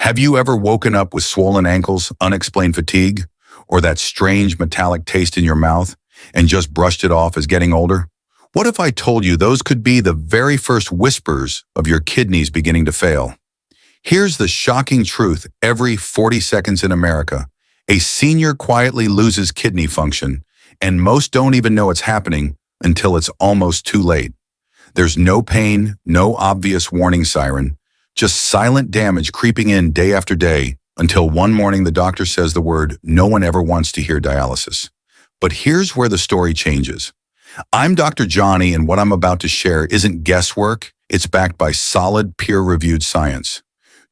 Have you ever woken up with swollen ankles, unexplained fatigue, or that strange metallic taste in your mouth and just brushed it off as getting older? What if I told you those could be the very first whispers of your kidneys beginning to fail? Here's the shocking truth. Every 40 seconds in America, a senior quietly loses kidney function, and most don't even know it's happening until it's almost too late. There's no pain, no obvious warning siren, just silent damage creeping in day after day until one morning the doctor says the word no one ever wants to hear: dialysis. But here's where the story changes. I'm Dr. Johnny, and what I'm about to share isn't guesswork. It's backed by solid, peer-reviewed science.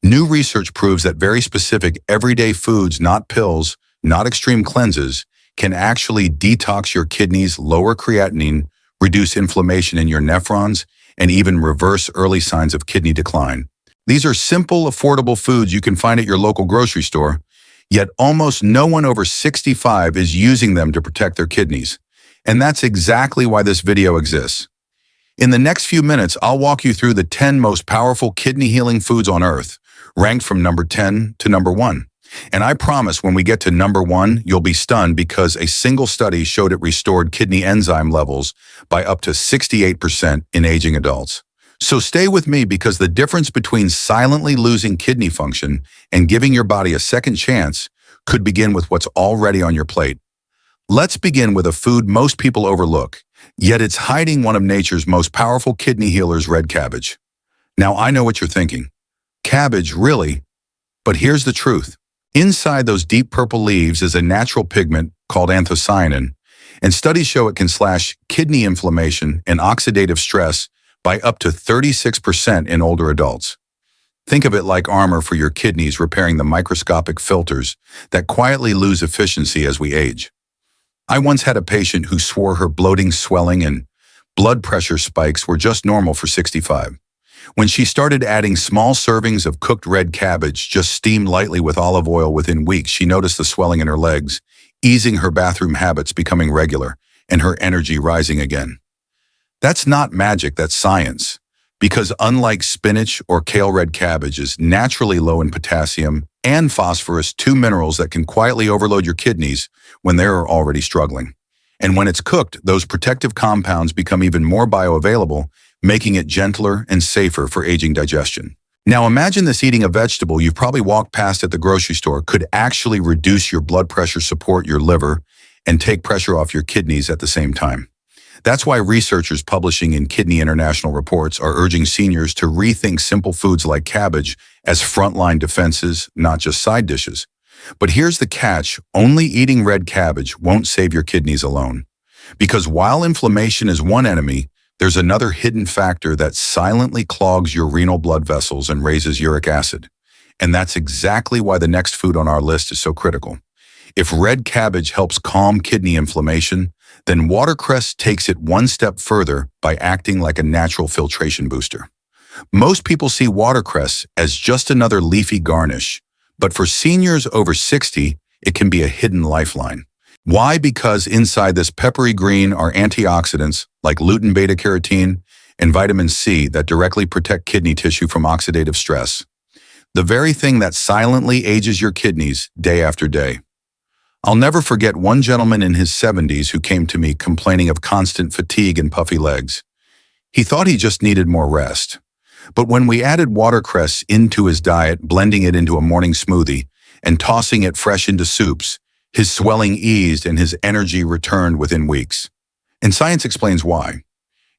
New research proves that very specific, everyday foods, not pills, not extreme cleanses, can actually detox your kidneys, lower creatinine, reduce inflammation in your nephrons, and even reverse early signs of kidney decline. These are simple, affordable foods you can find at your local grocery store, yet almost no one over 65 is using them to protect their kidneys. And that's exactly why this video exists. In the next few minutes, I'll walk you through the 10 most powerful kidney healing foods on Earth, ranked from number 10 to number 1. And I promise when we get to number 1, you'll be stunned because a single study showed it restored kidney enzyme levels by up to 68% in aging adults. So stay with me, because the difference between silently losing kidney function and giving your body a second chance could begin with what's already on your plate. Let's begin with a food most people overlook, yet it's hiding one of nature's most powerful kidney healers: red cabbage. Now I know what you're thinking. Cabbage, really? But here's the truth. Inside those deep purple leaves is a natural pigment called antioxidant, and studies show it can slash kidney inflammation and oxidative stress by up to 36% in older adults. Think of it like armor for your kidneys, repairing the microscopic filters that quietly lose efficiency as we age. I once had a patient who swore her bloating, swelling, and blood pressure spikes were just normal for 65. When she started adding small servings of cooked red cabbage, just steamed lightly with olive oil, within weeks she noticed the swelling in her legs, easing, her bathroom habits becoming regular, and her energy rising again. That's not magic, that's science. Because unlike spinach or kale, red cabbage is naturally low in potassium and phosphorus, two minerals that can quietly overload your kidneys when they're already struggling. And when it's cooked, those protective compounds become even more bioavailable, making it gentler and safer for aging digestion. Now imagine this: eating a vegetable you've probably walked past at the grocery store could actually reduce your blood pressure, support your liver, and take pressure off your kidneys at the same time. That's why researchers publishing in Kidney International reports are urging seniors to rethink simple foods like cabbage as frontline defenses, not just side dishes. But here's the catch: only eating red cabbage won't save your kidneys alone. Because while inflammation is one enemy, there's another hidden factor that silently clogs your renal blood vessels and raises uric acid. And that's exactly why the next food on our list is so critical. If red cabbage helps calm kidney inflammation, then watercress takes it one step further by acting like a natural filtration booster. Most people see watercress as just another leafy garnish, but for seniors over 60, it can be a hidden lifeline. Why? Because inside this peppery green are antioxidants like lutein, beta-carotene, and vitamin C that directly protect kidney tissue from oxidative stress. The very thing that silently ages your kidneys day after day. I'll never forget one gentleman in his 70s who came to me complaining of constant fatigue and puffy legs. He thought he just needed more rest. But when we added watercress into his diet, blending it into a morning smoothie and tossing it fresh into soups, his swelling eased and his energy returned within weeks. And science explains why.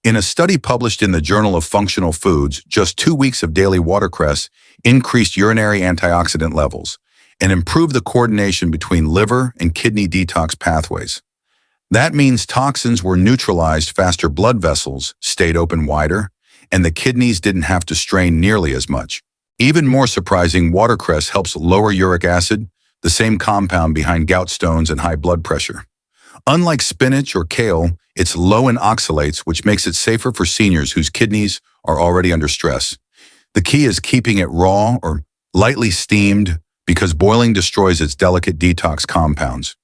In a study published in the Journal of Functional Foods, just 2 weeks of daily watercress increased urinary antioxidant levels and improved the coordination between liver and kidney detox pathways. That means toxins were neutralized faster, blood vessels stayed open wider, and the kidneys didn't have to strain nearly as much. Even more surprising, watercress helps lower uric acid, the same compound behind gout stones and high blood pressure. Unlike spinach or kale, it's low in oxalates, which makes it safer for seniors whose kidneys are already under stress. The key is keeping it raw or lightly steamed, because boiling destroys its delicate detox compounds.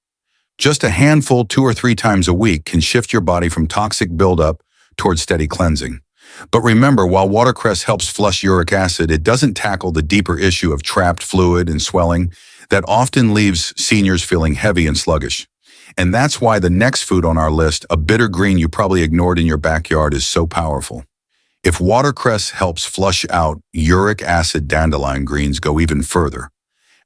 Just a handful 2 or 3 times a week can shift your body from toxic buildup towards steady cleansing. But remember, while watercress helps flush uric acid, it doesn't tackle the deeper issue of trapped fluid and swelling that often leaves seniors feeling heavy and sluggish. And that's why the next food on our list, a bitter green you probably ignored in your backyard, is so powerful. If watercress helps flush out uric acid, dandelion greens go even further,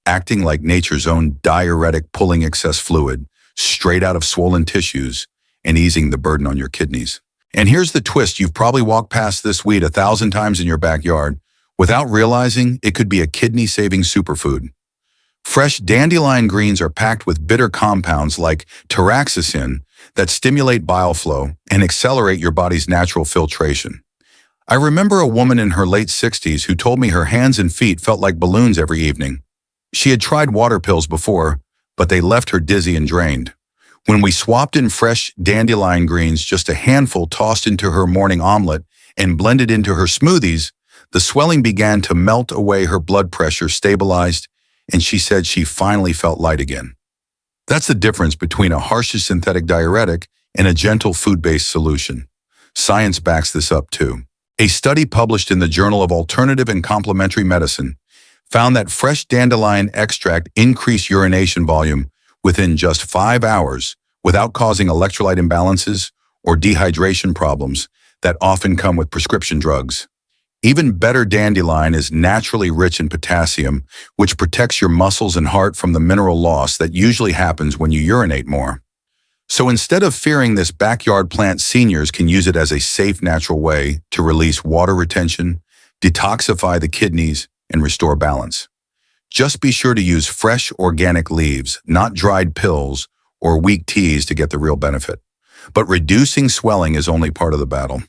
acting like nature's own diuretic, pulling excess fluid straight out of swollen tissues and easing the burden on your kidneys. And here's the twist: you've probably walked past this weed 1,000 times in your backyard without realizing it could be a kidney-saving superfood. Fresh dandelion greens are packed with bitter compounds like taraxacin that stimulate bile flow and accelerate your body's natural filtration. I remember a woman in her late 60s who told me her hands and feet felt like balloons every evening. She had tried water pills before, but they left her dizzy and drained. When we swapped in fresh dandelion greens, just a handful tossed into her morning omelet and blended into her smoothies, the swelling began to melt away, her blood pressure stabilized, and she said she finally felt light again. That's the difference between a harsh synthetic diuretic and a gentle food-based solution. Science backs this up too. A study published in the Journal of Alternative and Complementary Medicine found that fresh dandelion extract increased urination volume within just 5 hours without causing electrolyte imbalances or dehydration problems that often come with prescription drugs. Even better, dandelion is naturally rich in potassium, which protects your muscles and heart from the mineral loss that usually happens when you urinate more. So instead of fearing this backyard plant, seniors can use it as a safe, natural way to release water retention, detoxify the kidneys, and restore balance. Just be sure to use fresh organic leaves, not dried pills or weak teas, to get the real benefit. But reducing swelling is only part of the battle.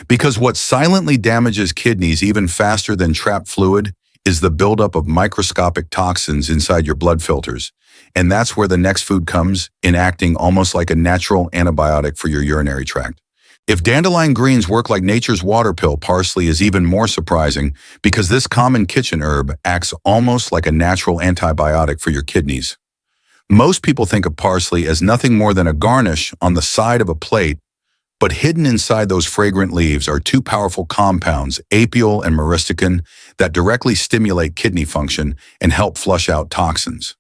Because what silently damages kidneys even faster than trapped fluid is the buildup of microscopic toxins inside your blood filters. And that's where the next food comes in, acting almost like a natural antibiotic for your urinary tract. If dandelion greens work like nature's water pill, parsley is even more surprising, because this common kitchen herb acts almost like a natural antibiotic for your kidneys. Most people think of parsley as nothing more than a garnish on the side of a plate, but hidden inside those fragrant leaves are two powerful compounds, apiol and myristicin, that directly stimulate kidney function and help flush out toxins.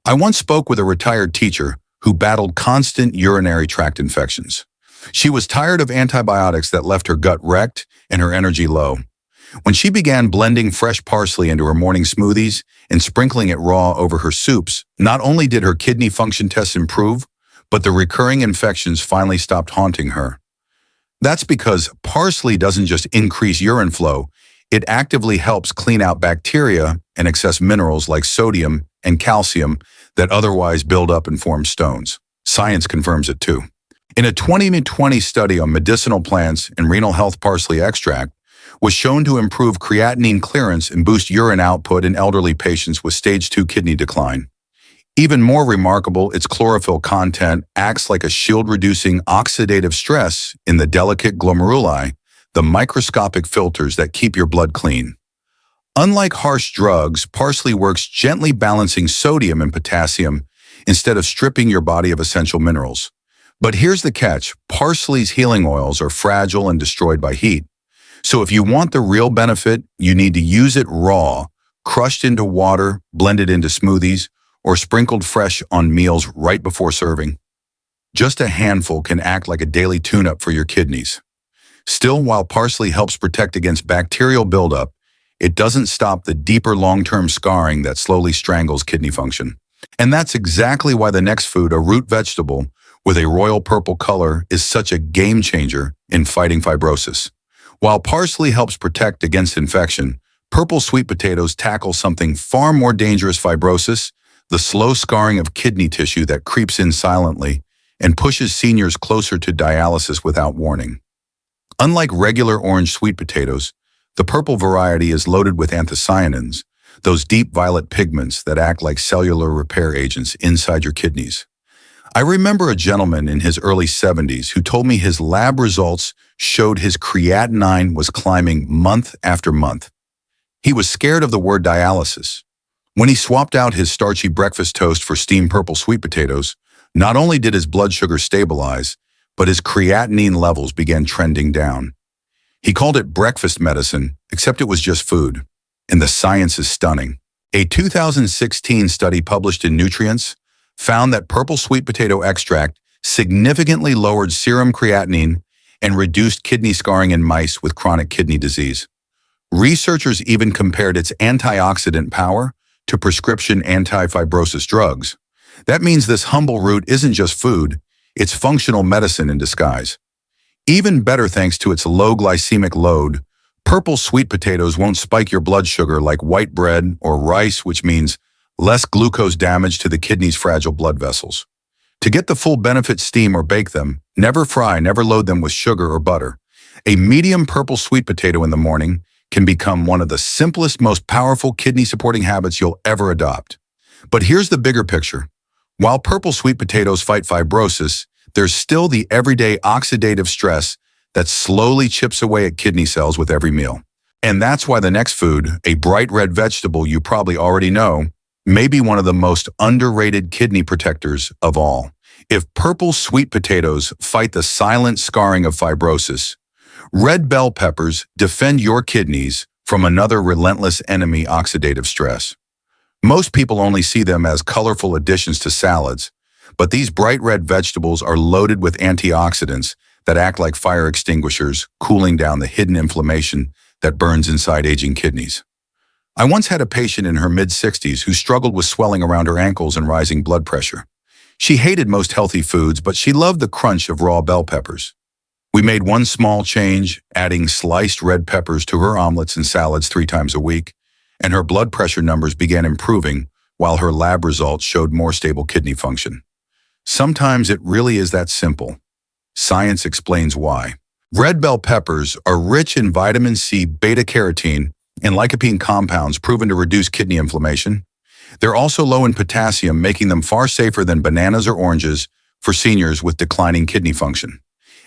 I once spoke with a retired teacher who battled constant urinary tract infections. She was tired of antibiotics that left her gut wrecked and her energy low. When she began blending fresh parsley into her morning smoothies and sprinkling it raw over her soups, not only did her kidney function tests improve, but the recurring infections finally stopped haunting her. That's because parsley doesn't just increase urine flow, it actively helps clean out bacteria and excess minerals like sodium and calcium that otherwise build up and form stones. Science confirms it too. In a 2020 study on medicinal plants and renal health, parsley extract was shown to improve creatinine clearance and boost urine output in elderly patients with stage 2 kidney decline. Even more remarkable, its chlorophyll content acts like a shield, reducing oxidative stress in the delicate glomeruli, the microscopic filters that keep your blood clean. Unlike harsh drugs, parsley works gently, balancing sodium and potassium instead of stripping your body of essential minerals. But here's the catch: parsley's healing oils are fragile and destroyed by heat. So if you want the real benefit, you need to use it raw, crushed into water, blended into smoothies, or sprinkled fresh on meals right before serving. Just a handful can act like a daily tune-up for your kidneys. Still, while parsley helps protect against bacterial buildup, it doesn't stop the deeper long-term scarring that slowly strangles kidney function. And that's exactly why the next food, a root vegetable with a royal purple color, is such a game changer in fighting fibrosis. While parsley helps protect against infection, purple sweet potatoes tackle something far more dangerous: fibrosis, the slow scarring of kidney tissue that creeps in silently and pushes seniors closer to dialysis without warning. Unlike regular orange sweet potatoes, the purple variety is loaded with anthocyanins, those deep violet pigments that act like cellular repair agents inside your kidneys. I remember a gentleman in his early 70s who told me his lab results showed his creatinine was climbing month after month. He was scared of the word dialysis. When he swapped out his starchy breakfast toast for steamed purple sweet potatoes, not only did his blood sugar stabilize, but his creatinine levels began trending down. He called it breakfast medicine, except it was just food. And the science is stunning. A 2016 study published in Nutrients found that purple sweet potato extract significantly lowered serum creatinine and reduced kidney scarring in mice with chronic kidney disease. Researchers even compared its antioxidant power to prescription anti-fibrosis drugs. That means this humble root isn't just food, it's functional medicine in disguise. Even better thanks to its low glycemic load, purple sweet potatoes won't spike your blood sugar like white bread or rice, which means less glucose damage to the kidney's fragile blood vessels. To get the full benefit, steam or bake them. Never fry, never load them with sugar or butter. A medium purple sweet potato in the morning can become one of the simplest, most powerful kidney-supporting habits you'll ever adopt. But here's the bigger picture. While purple sweet potatoes fight fibrosis, there's still the everyday oxidative stress that slowly chips away at kidney cells with every meal. And that's why the next food, a bright red vegetable you probably already know, may be one of the most underrated kidney protectors of all. If purple sweet potatoes fight the silent scarring of fibrosis, red bell peppers defend your kidneys from another relentless enemy, oxidative stress. Most people only see them as colorful additions to salads, but these bright red vegetables are loaded with antioxidants that act like fire extinguishers, cooling down the hidden inflammation that burns inside aging kidneys. I once had a patient in her mid-60s who struggled with swelling around her ankles and rising blood pressure. She hated most healthy foods, but she loved the crunch of raw bell peppers. We made one small change, adding sliced red peppers to her omelets and salads 3 times a week, and her blood pressure numbers began improving while her lab results showed more stable kidney function. Sometimes it really is that simple. Science explains why. Red bell peppers are rich in vitamin C, beta-carotene, and lycopene compounds proven to reduce kidney inflammation. They're also low in potassium, making them far safer than bananas or oranges for seniors with declining kidney function.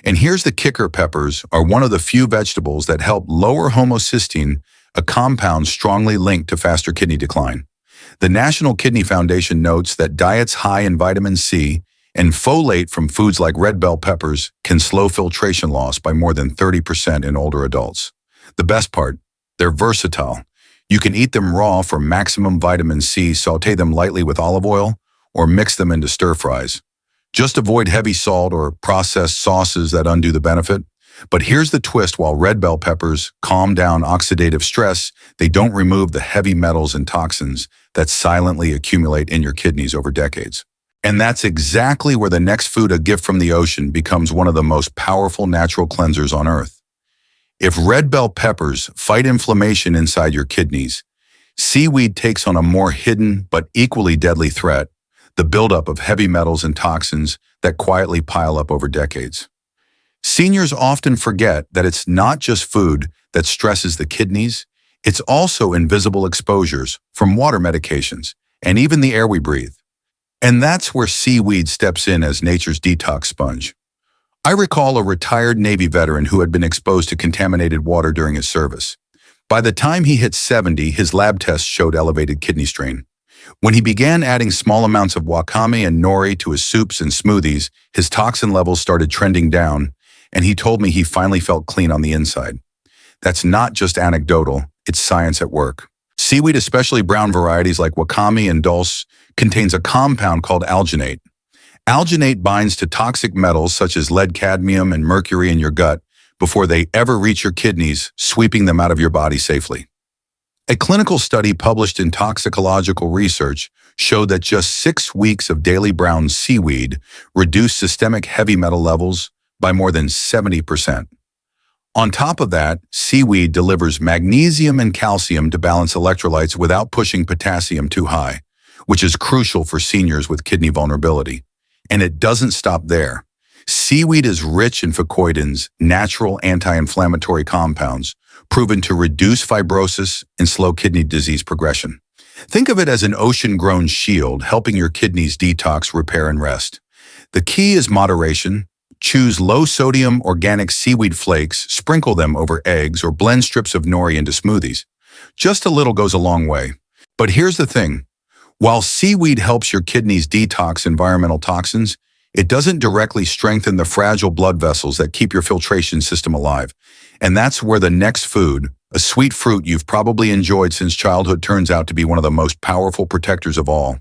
And here's the kicker: peppers are one of the few vegetables that help lower homocysteine, a compound strongly linked to faster kidney decline. The National Kidney Foundation notes that diets high in vitamin C and folate from foods like red bell peppers can slow filtration loss by more than 30% in older adults. The best part, they're versatile. You can eat them raw for maximum vitamin C, saute them lightly with olive oil, or mix them into stir fries. Just avoid heavy salt or processed sauces that undo the benefit. But here's the twist: while red bell peppers calm down oxidative stress, they don't remove the heavy metals and toxins that silently accumulate in your kidneys over decades. And that's exactly where the next food, a gift from the ocean, becomes one of the most powerful natural cleansers on earth. If red bell peppers fight inflammation inside your kidneys, seaweed takes on a more hidden but equally deadly threat: the buildup of heavy metals and toxins that quietly pile up over decades. Seniors often forget that it's not just food that stresses the kidneys, it's also invisible exposures from water, medications, and even the air we breathe. And that's where seaweed steps in as nature's detox sponge. I recall a retired Navy veteran who had been exposed to contaminated water during his service. By the time he hit 70, his lab tests showed elevated kidney strain. When he began adding small amounts of wakame and nori to his soups and smoothies, his toxin levels started trending down, and he told me he finally felt clean on the inside. That's not just anecdotal, it's science at work. Seaweed, especially brown varieties like wakame and dulse, contains a compound called alginate. Alginate binds to toxic metals such as lead, cadmium, and mercury in your gut before they ever reach your kidneys, sweeping them out of your body safely. A clinical study published in Toxicological Research showed that just 6 weeks of daily brown seaweed reduced systemic heavy metal levels by more than 70%. On top of that, seaweed delivers magnesium and calcium to balance electrolytes without pushing potassium too high, which is crucial for seniors with kidney vulnerability. And it doesn't stop there. Seaweed is rich in fucoidins, natural anti-inflammatory compounds, proven to reduce fibrosis and slow kidney disease progression. Think of it as an ocean-grown shield, helping your kidneys detox, repair, and rest. The key is moderation. Choose low-sodium organic seaweed flakes, sprinkle them over eggs, or blend strips of nori into smoothies. Just a little goes a long way. But here's the thing. While seaweed helps your kidneys detox environmental toxins, it doesn't directly strengthen the fragile blood vessels that keep your filtration system alive. And that's where the next food, a sweet fruit you've probably enjoyed since childhood, turns out to be one of the most powerful protectors of all.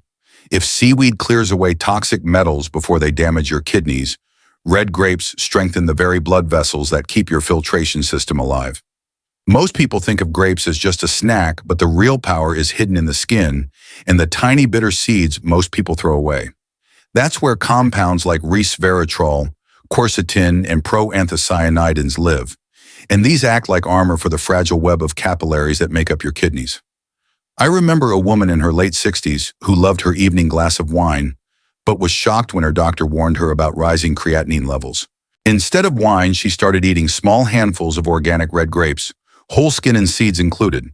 If seaweed clears away toxic metals before they damage your kidneys, red grapes strengthen the very blood vessels that keep your filtration system alive. Most people think of grapes as just a snack, but the real power is hidden in the skin and the tiny bitter seeds most people throw away. That's where compounds like resveratrol, quercetin, and proanthocyanidins live. And these act like armor for the fragile web of capillaries that make up your kidneys. I remember a woman in her late 60s who loved her evening glass of wine, but was shocked when her doctor warned her about rising creatinine levels. Instead of wine, she started eating small handfuls of organic red grapes, whole skin and seeds included.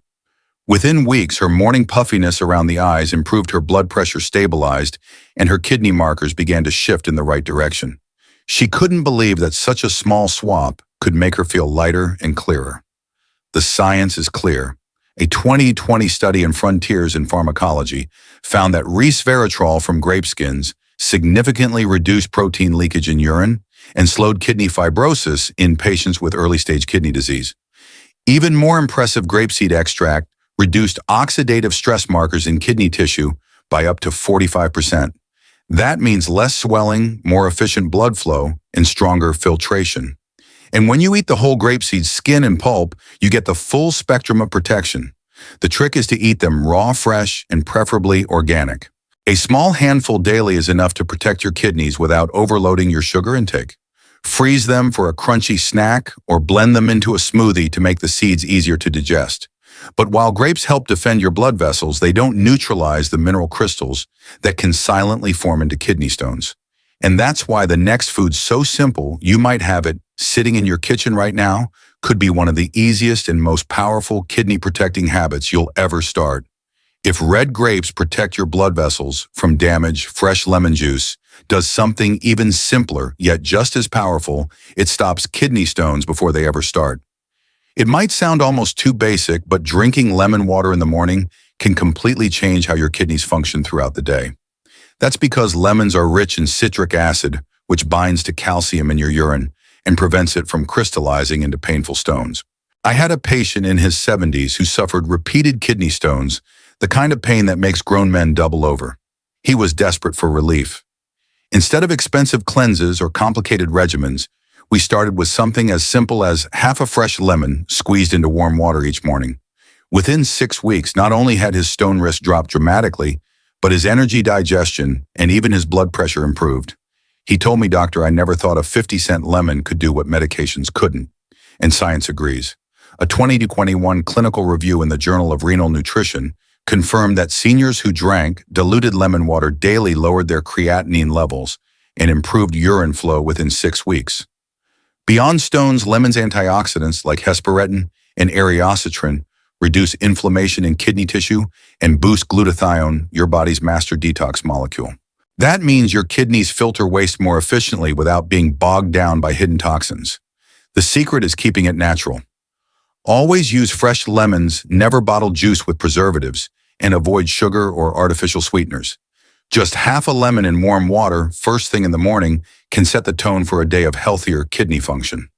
Within weeks, her morning puffiness around the eyes improved, her blood pressure stabilized, and her kidney markers began to shift in the right direction. She couldn't believe that such a small swap could make her feel lighter and clearer. The science is clear. A 2020 study in Frontiers in Pharmacology found that resveratrol from grape skins significantly reduced protein leakage in urine and slowed kidney fibrosis in patients with early-stage kidney disease. Even more impressive, grapeseed extract reduced oxidative stress markers in kidney tissue by up to 45%. That means less swelling, more efficient blood flow, and stronger filtration. And when you eat the whole grapeseed skin and pulp, you get the full spectrum of protection. The trick is to eat them raw, fresh, and preferably organic. A small handful daily is enough to protect your kidneys without overloading your sugar intake. Freeze them for a crunchy snack or blend them into a smoothie to make the seeds easier to digest. But while grapes help defend your blood vessels, they don't neutralize the mineral crystals that can silently form into kidney stones. And that's why the next food, so simple you might have it sitting in your kitchen right now, could be one of the easiest and most powerful kidney protecting habits you'll ever start. If red grapes protect your blood vessels from damage, fresh lemon juice does something even simpler yet just as powerful. It stops kidney stones before they ever start. It might sound almost too basic, but drinking lemon water in the morning can completely change how your kidneys function throughout the day. That's because lemons are rich in citric acid, which binds to calcium in your urine and prevents it from crystallizing into painful stones. I had a patient in his 70s who suffered repeated kidney stones, the kind of pain that makes grown men double over. He was desperate for relief. Instead of expensive cleanses or complicated regimens, we started with something as simple as half a fresh lemon squeezed into warm water each morning. Within 6 weeks, not only had his stone risk dropped dramatically, but his energy, digestion, and even his blood pressure improved. He told me, "Doctor, I never thought a 50-cent lemon could do what medications couldn't." And science agrees. A 2021 clinical review in the Journal of Renal Nutrition confirmed that seniors who drank diluted lemon water daily lowered their creatinine levels and improved urine flow within 6 weeks. Beyond stones, lemon's antioxidants like hesperetin and eriocitrin reduce inflammation in kidney tissue and boost glutathione, your body's master detox molecule. That means your kidneys filter waste more efficiently without being bogged down by hidden toxins. The secret is keeping it natural. Always use fresh lemons, never bottled juice with preservatives, and avoid sugar or artificial sweeteners. Just half a lemon in warm water first thing in the morning can set the tone for a day of healthier kidney function.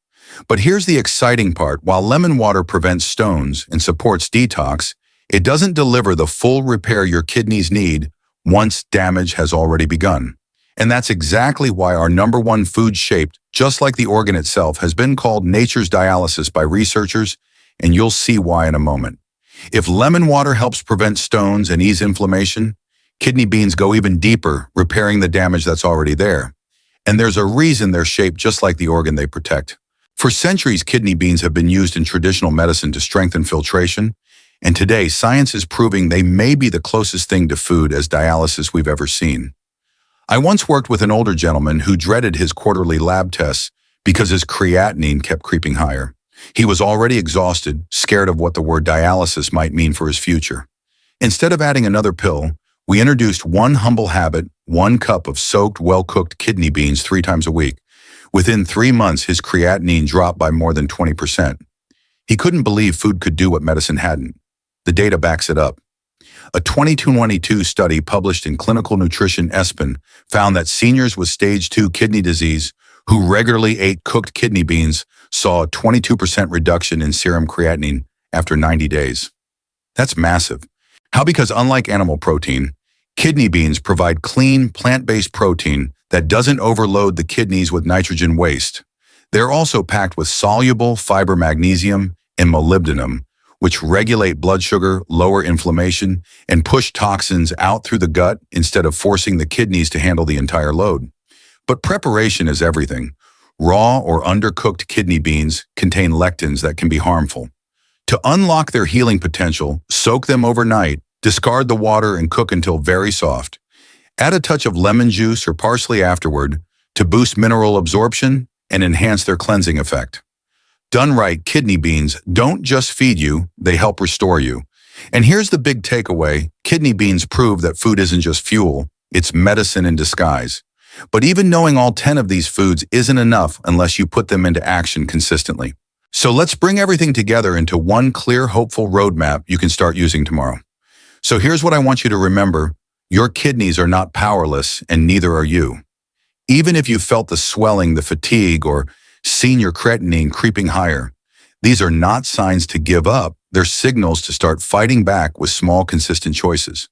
But here's the exciting part. While lemon water prevents stones and supports detox, it doesn't deliver the full repair your kidneys need once damage has already begun. And that's exactly why our number one food, shaped just like the organ itself, has been called nature's dialysis by researchers, and you'll see why in a moment. If lemon water helps prevent stones and ease inflammation, kidney beans go even deeper, repairing the damage that's already there. And there's a reason they're shaped just like the organ they protect. For centuries, kidney beans have been used in traditional medicine to strengthen filtration, and today science is proving they may be the closest thing to food as dialysis we've ever seen. I once worked with an older gentleman who dreaded his quarterly lab tests because his creatinine kept creeping higher. He was already exhausted, scared of what the word dialysis might mean for his future. Instead of adding another pill, we introduced one humble habit: 1 cup of soaked, well-cooked kidney beans 3 times a week. Within 3 months, his creatinine dropped by more than 20%. He couldn't believe food could do what medicine hadn't. The data backs it up. A 2022 study published in Clinical Nutrition ESPN found that seniors with stage 2 kidney disease who regularly ate cooked kidney beans saw a 22% reduction in serum creatinine after 90 days. That's massive. How? Because unlike animal protein, kidney beans provide clean, plant-based protein that doesn't overload the kidneys with nitrogen waste. They're also packed with soluble fiber magnesium and molybdenum, which regulate blood sugar, lower inflammation, and push toxins out through the gut instead of forcing the kidneys to handle the entire load. But preparation is everything. Raw or undercooked kidney beans contain lectins that can be harmful. To unlock their healing potential, soak them overnight, discard the water, and cook until very soft. Add a touch of lemon juice or parsley afterward to boost mineral absorption and enhance their cleansing effect. Done right, kidney beans don't just feed you, they help restore you. And here's the big takeaway: kidney beans prove that food isn't just fuel, it's medicine in disguise. But even knowing all 10 of these foods isn't enough unless you put them into action consistently. So let's bring everything together into one clear, hopeful roadmap you can start using tomorrow. So here's what I want you to remember. Your kidneys are not powerless, and neither are you. Even if you felt the swelling, the fatigue, or seen your creatinine creeping higher, these are not signs to give up. They're signals to start fighting back with small, consistent choices.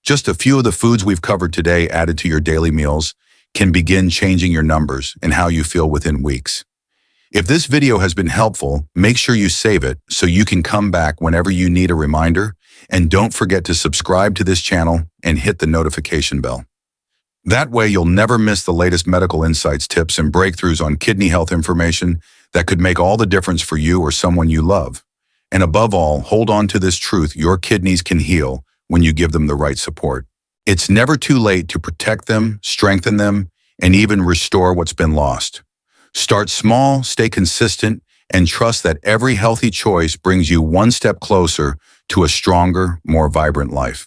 Just a few of the foods we've covered today added to your daily meals can begin changing your numbers and how you feel within weeks. If this video has been helpful, make sure you save it so you can come back whenever you need a reminder, and don't forget to subscribe to this channel and hit the notification bell. That way you'll never miss the latest medical insights, tips, and breakthroughs on kidney health information that could make all the difference for you or someone you love. And above all, hold on to this truth: your kidneys can heal when you give them the right support. It's never too late to protect them, strengthen them, and even restore what's been lost. Start small, stay consistent, and trust that every healthy choice brings you one step closer to a stronger, more vibrant life.